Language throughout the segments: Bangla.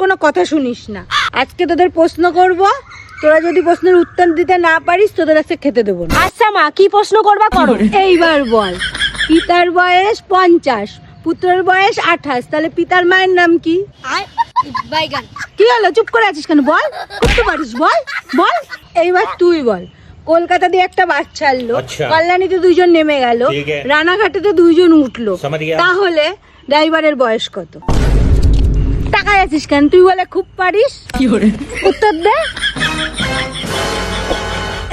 কোনো কথা শুনিস না। আজকে তোদের প্রশ্ন করব, তোরা যদি প্রশ্নের উত্তর দিতে না পারিস তোদের আজকে খেতে দেবো না। আচ্ছা মা, কি প্রশ্ন করবা করো। এইবার বল, পিতার বয়স 50, পুত্রের বয়স 28, তাহলে পিতার মায়ের নাম কি? কি হলো, চুপ করে আছিস কেন? বল, করতে পারিস, বল বল। এইবার তুই বল, কলকাতা দিয়ে একটা বাস ছাড়লো, কল্যাণীতে 2 জন নেমে গেল, রানাঘাটেতে 2 জন উঠলো, তাহলে ড্রাইভারের বয়স কত? টাকায় আছিস কেন? তুই বলে খুব পারিস, উত্তর দে।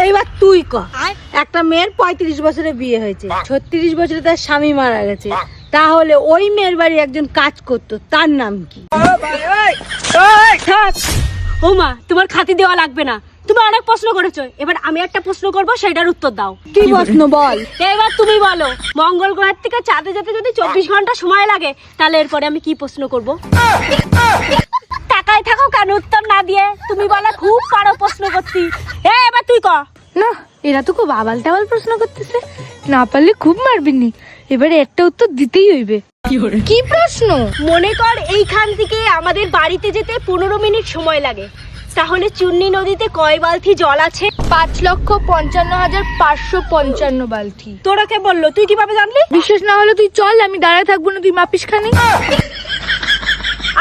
এইবার তুই ক, একটা মেয়ের 35 বছরে বিয়ে হয়েছে, 36 বছরে তার স্বামী মারা গেছে, তাহলে ওই মেয়ের বাড়ি একজন কাজ করতো, তার নাম কি? ও মা, তোমার খাতি দেওয়া লাগবে না, তুমি অনেক প্রশ্ন করেছো, এবার আমি একটা প্রশ্ন করব, সেটার উত্তর দাও। কি প্রশ্ন বল? এবার তুমি বলো, মঙ্গল গ্রহের থেকে চাঁদে যেতে যদি 24 ঘন্টা সময় লাগে, তাহলে এরপরে আমি কি প্রশ্ন করব? টাকায় থাকো কেন উত্তর না দিয়ে? তুমি বলে খুব পারো প্রশ্ন করতে। এবার তুই ক। না, এরা তো খুব আবাল টাবাল প্রশ্ন করতেছে, না পারলে খুব মারবিনি, এবারে একটা উত্তর দিতেই হইবে। কি প্রশ্ন? মনে কর এইখান থেকে আমাদের বাড়িতে যেতে 15 মিনিট সময় লাগে, তাহলে চুন্নি নদীতে কয় বালতি জল আছে? 5,55,555 বালতি। তোরা কে বললো? তুই কিভাবে জানলি? বিশ্বাস না হলে তুই চল, আমি দাঁড়ায় থাকবো না, তুই মাপিস খানি।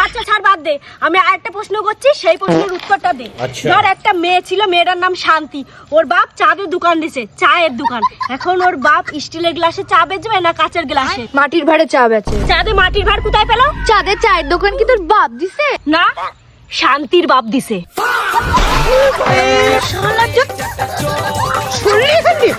আচ্ছা ছাড়, বাদ দে, আমি আরেকটা প্রশ্ন করছি, সেই প্রশ্নের উত্তরটা দে। ধর একটা মেয়ে ছিল, মেয়েটার নাম শান্তি, ওর বাপ চাঁদের দোকান দিছে, চায়ের দোকান। এখন ওর বাপ স্টিলের গ্লাসে চা বেচবে না কাঁচের গ্লাসে? মাটির ভাড়ে চা বেচে। চাঁদে মাটির ভাড় কোথায় পেলো? চাঁদের চায়ের দোকান কি তোর বাপ দিছে? না, শান্তির বাপ দিছে। শুনলি এখান দিয়ে?